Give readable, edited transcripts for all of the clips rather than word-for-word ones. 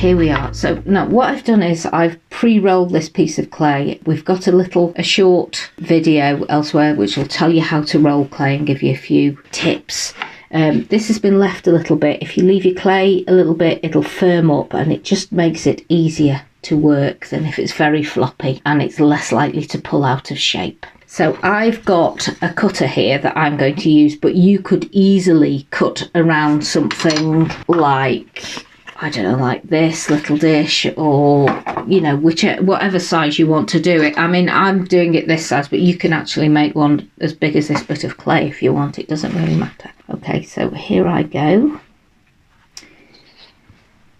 here we are. So now what I've done is I've pre-rolled this piece of clay. We've got a short video elsewhere which will tell you how to roll clay and give you a few tips. This has been left a little bit. If you leave your clay a little bit, it'll firm up and it just makes it easier to work than if it's very floppy, and it's less likely to pull out of shape. So I've got a cutter here that I'm going to use, but you could easily cut around something like, I don't know, like this little dish, or, you know, whatever size you want to do it. I mean, I'm doing it this size, but you can actually make one as big as this bit of clay if you want. It doesn't really matter. Okay, so here I go.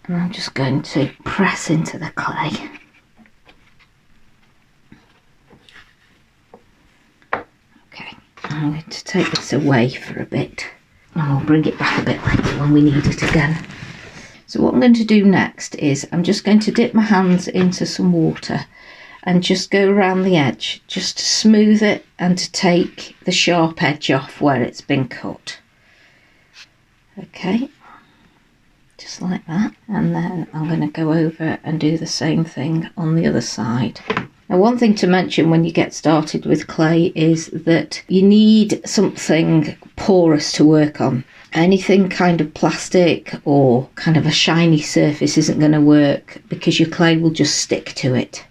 And I'm just going to press into the clay. Okay, I'm going to take this away for a bit, and we'll bring it back a bit later when we need it again. So what I'm going to do next is I'm just going to dip my hands into some water and just go around the edge, just to smooth it and to take the sharp edge off where it's been cut. Okay, just like that. And then I'm going to go over and do the same thing on the other side. Now, one thing to mention when you get started with clay is that you need something porous to work on. Anything kind of plastic or kind of a shiny surface isn't going to work because your clay will just stick to it.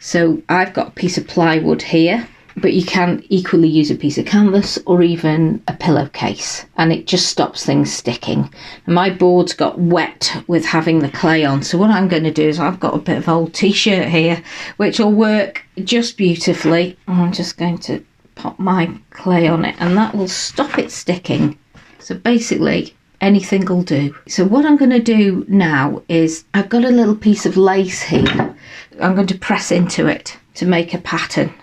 So I've got a piece of plywood here, but you can equally use a piece of canvas or even a pillowcase, and it just stops things sticking. And my board's got wet with having the clay on, so what I'm going to do is I've got a bit of old t-shirt here which will work just beautifully. I'm just going to pop my clay on it and that will stop it sticking. So basically anything will do. So what I'm going to do now is I've got a little piece of lace here. I'm going to press into it to make a pattern.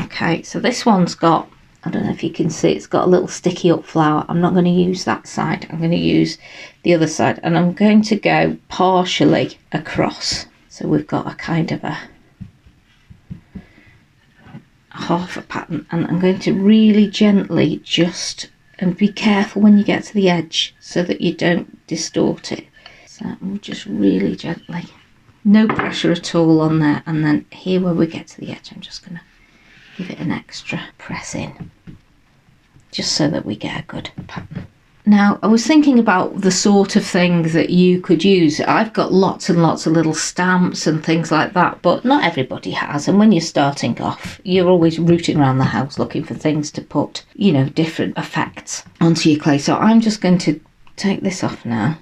Okay, so this one's got, I don't know if you can see, it's got a little sticky up flower. I'm not going to use that side. I'm going to use the other side, and I'm going to go partially across. So we've got a kind of a half a pattern, and I'm going to really gently and be careful when you get to the edge so that you don't distort it. So I'm just really gently, no pressure at all on there, and then here where we get to the edge I'm just going to give it an extra press in, just so that we get a good pattern. Now, I was thinking about the sort of thing that you could use. I've got lots and lots of little stamps and things like that, but not everybody has. And when you're starting off, you're always rooting around the house looking for things to put, you know, different effects onto your clay. So I'm just going to take this off now.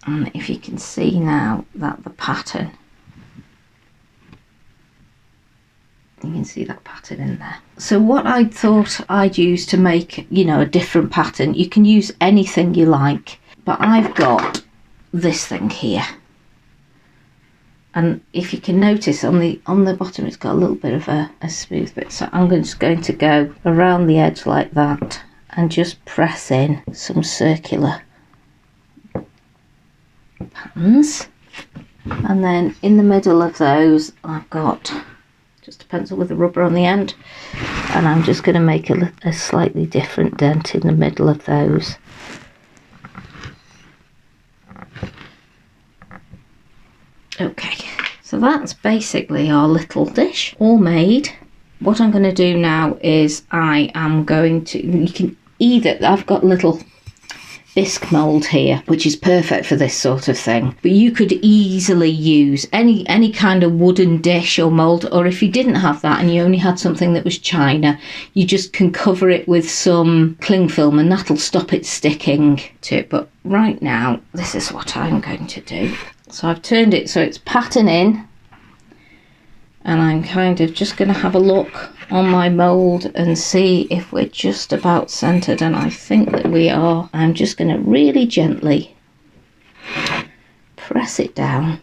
And if you can see now that the pattern, you can see that pattern in there. So what I thought I'd use to make, you know, a different pattern, you can use anything you like, but I've got this thing here, and if you can notice on the bottom it's got a little bit of a smooth bit. So I'm just going to go around the edge like that and just press in some circular patterns, and then in the middle of those I've got just a pencil with a rubber on the end, and I'm just going to make a slightly different dent in the middle of those. Okay, so that's basically our little dish all made. What I'm going to do now is I am going to, you can either, I've got little bisque mould here which is perfect for this sort of thing, but you could easily use any kind of wooden dish or mould, or if you didn't have that and you only had something that was china, you just can cover it with some cling film and that'll stop it sticking to it. But right now this is what I'm going to do. So I've turned it so it's pattern in, and I'm kind of just going to have a look on my mould and see if we're just about centered, and I think that we are. I'm just going to really gently press it down.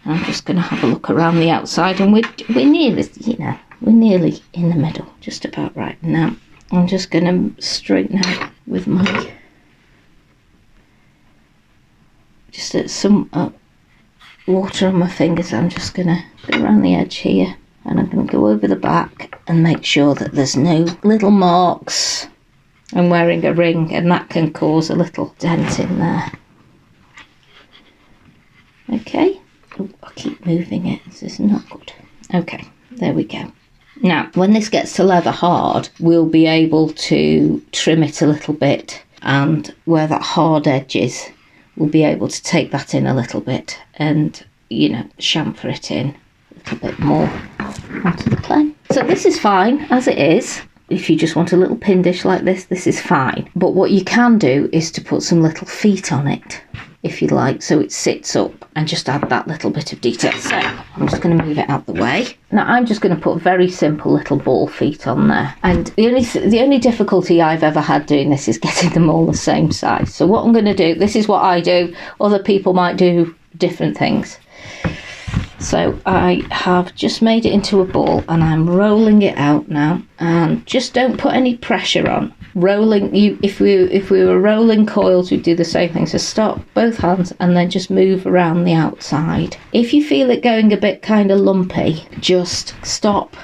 I'm just going to have a look around the outside, and we're nearly, you know, we're nearly in the middle, just about right. Now I'm just going to straighten out with my, just at some water on my fingers. I'm just going to go around the edge here, and I'm going to go over the back and make sure that there's no little marks I'm wearing a ring, and that can cause a little dent in there. Okay. Oh, I keep moving it. This is not good. Okay, there we go. Now, when this gets to leather hard, we'll be able to trim it a little bit, and where that hard edge is, we'll be able to take that in a little bit and, you know, chamfer it in a little bit more onto the clay. So this is fine as it is. If you just want a little pin dish like this, this is fine. But what you can do is to put some little feet on it, if you like, so it sits up, and just add that little bit of detail. So I'm just going to move it out the way. Now I'm just going to put very simple little ball feet on there. And the only difficulty I've ever had doing this is getting them all the same size. So what I'm going to do, this is what I do. Other people might do different things. So I have just made it into a ball, and I'm rolling it out now. And just don't put any pressure on. Rolling, if we were rolling coils, we'd do the same thing. So start both hands and then just move around the outside. If you feel it going a bit kind of lumpy, just stop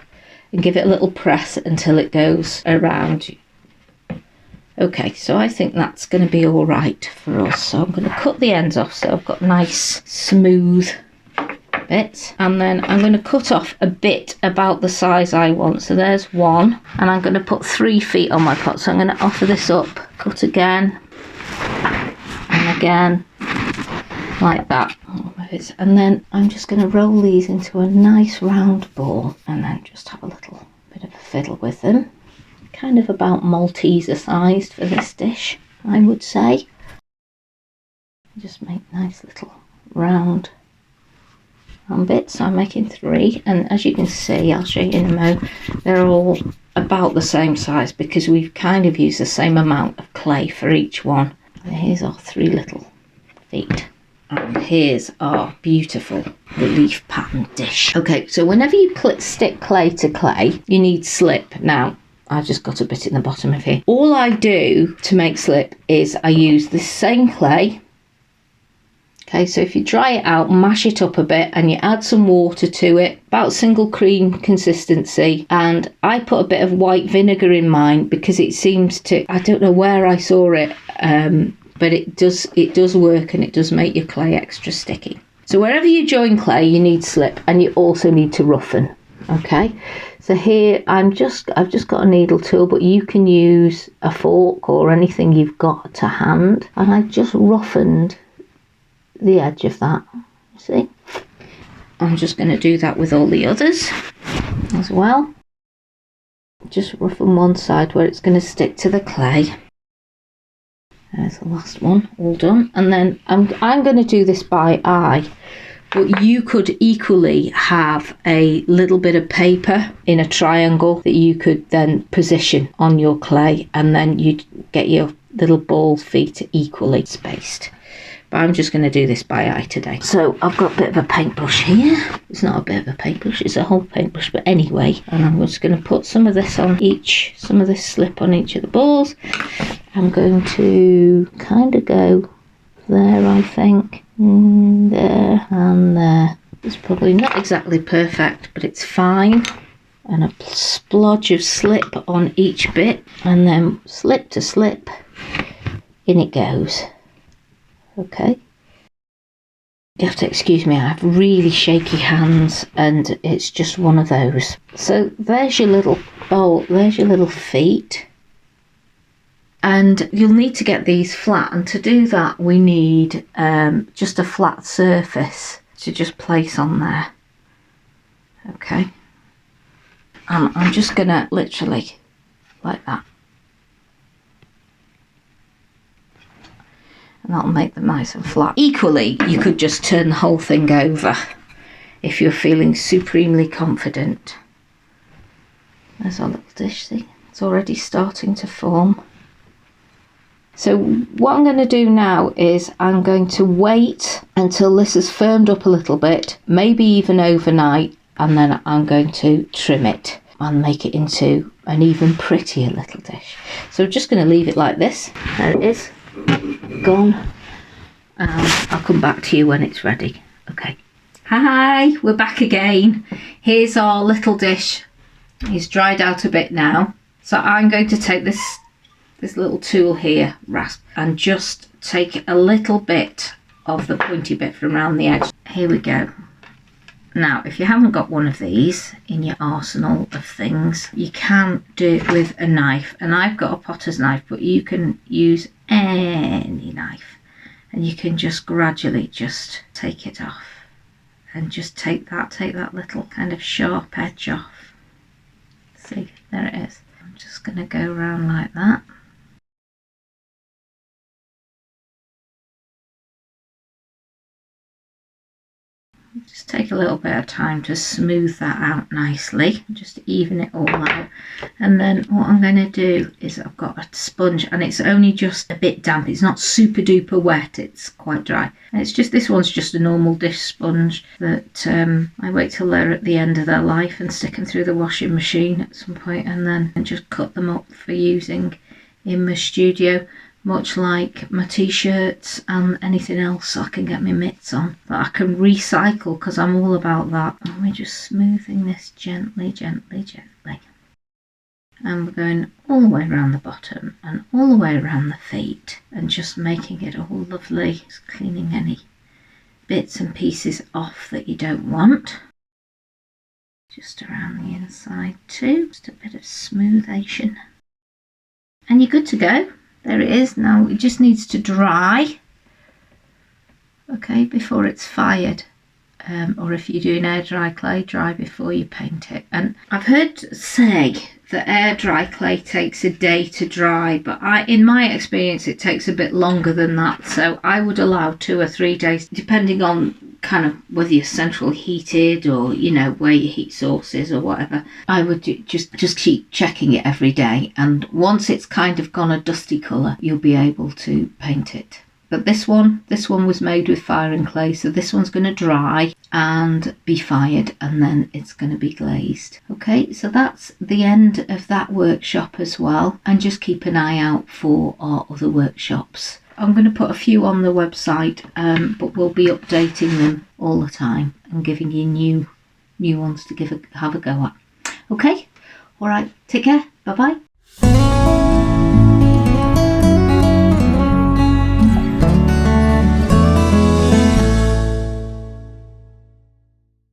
and give it a little press until it goes around. Okay, so I think that's going to be all right for us. So I'm going to cut the ends off so I've got nice smooth bits, and then I'm going to cut off a bit about the size I want. So there's one, and I'm going to put 3 feet on my pot. So I'm going to offer this up, cut again and again like that, and then I'm just going to roll these into a nice round ball, and then just have a little bit of a fiddle with them. Kind of about Malteser sized for this dish, I would say. Just make nice little round bits. So I'm making 3, and as you can see, I'll show you in a moment, they're all about the same size because we've kind of used the same amount of clay for each one. And here's our 3 little feet, and here's our beautiful relief pattern dish. Okay, so whenever you stick clay to clay, you need slip. Now I've just got a bit in the bottom of here. All I do to make slip is I use the same clay. Okay, so if you dry it out, mash it up a bit, and you add some water to it, about single cream consistency, and I put a bit of white vinegar in mine because it seems to, I don't know where I saw it, but it does work, and it does make your clay extra sticky. So wherever you join clay, you need slip, and you also need to roughen. Okay, so here I've just got a needle tool, but you can use a fork or anything you've got to hand, and I just roughened the edge of that. See, I'm just going to do that with all the others as well. Just roughen one side where it's going to stick to the clay. There's the last one, all done. And then I'm going to do this by eye, but you could equally have a little bit of paper in a triangle that you could then position on your clay, and then you'd get your little ball feet equally spaced. But I'm just going to do this by eye today. So I've got a bit of a paintbrush here. It's not a bit of a paintbrush, it's a whole paintbrush, but anyway. And I'm just going to put some of this on each, some of this slip on each of the balls. I'm going to kind of go there, I think. There and there. It's probably not exactly perfect, but it's fine. And a splodge of slip on each bit. And then slip to slip, in it goes. Okay, you have to excuse me, I have really shaky hands and it's just one of those. So there's your little bowl, there's your little feet, and you'll need to get these flat, and to do that we need just a flat surface to just place on there. Okay, I'm just gonna literally like that. And that'll make them nice and flat. Equally, you could just turn the whole thing over if you're feeling supremely confident. There's our little dish, see? It's already starting to form. So what I'm going to do now is I'm going to wait until this has firmed up a little bit, maybe even overnight, and then I'm going to trim it and make it into an even prettier little dish. So I'm just going to leave it like this. There it is. Gone, and I'll come back to you when it's ready. Okay, hi, we're back again. Here's our little dish. It's dried out a bit now, so I'm going to take this this little tool here, rasp, and just take a little bit of the pointy bit from around the edge. Here we go. Now, if you haven't got one of these in your arsenal of things, you can do it with a knife. And I've got a potter's knife, but you can use any knife. And you can just gradually just take it off. And just take that little kind of sharp edge off. See, there it is. I'm just going to go around like that. Just take a little bit of time to smooth that out nicely, just even it all out. And then what I'm going to do is I've got a sponge, and it's only just a bit damp. It's not super duper wet, it's quite dry. And it's just, this one's just a normal dish sponge that I wait till they're at the end of their life and stick them through the washing machine at some point, and then just cut them up for using in my studio. Much like my t-shirts and anything else I can get my mitts on that I can recycle, because I'm all about that. And we're just smoothing this gently, gently, gently. And we're going all the way around the bottom and all the way around the feet and just making it all lovely. Just cleaning any bits and pieces off that you don't want. Just around the inside too. Just a bit of smoothation. And you're good to go. There it is. Now it just needs to dry, okay, before it's fired. Or if you're doing air dry clay, dry before you paint it. And I've heard say that air dry clay takes a day to dry, but in my experience it takes a bit longer than that. So I would allow 2 or 3 days, depending on kind of whether you're central heated or, you know, where your heat source is or whatever. I would just keep checking it every day, and once it's kind of gone a dusty colour, you'll be able to paint it. But this one was made with fire and clay, so this one's going to dry and be fired, and then it's going to be glazed. Okay, so that's the end of that workshop as well, and just keep an eye out for our other workshops. I'm going to put a few on the website, but we'll be updating them all the time and giving you new ones to have a go at. Okay, all right, take care, bye bye.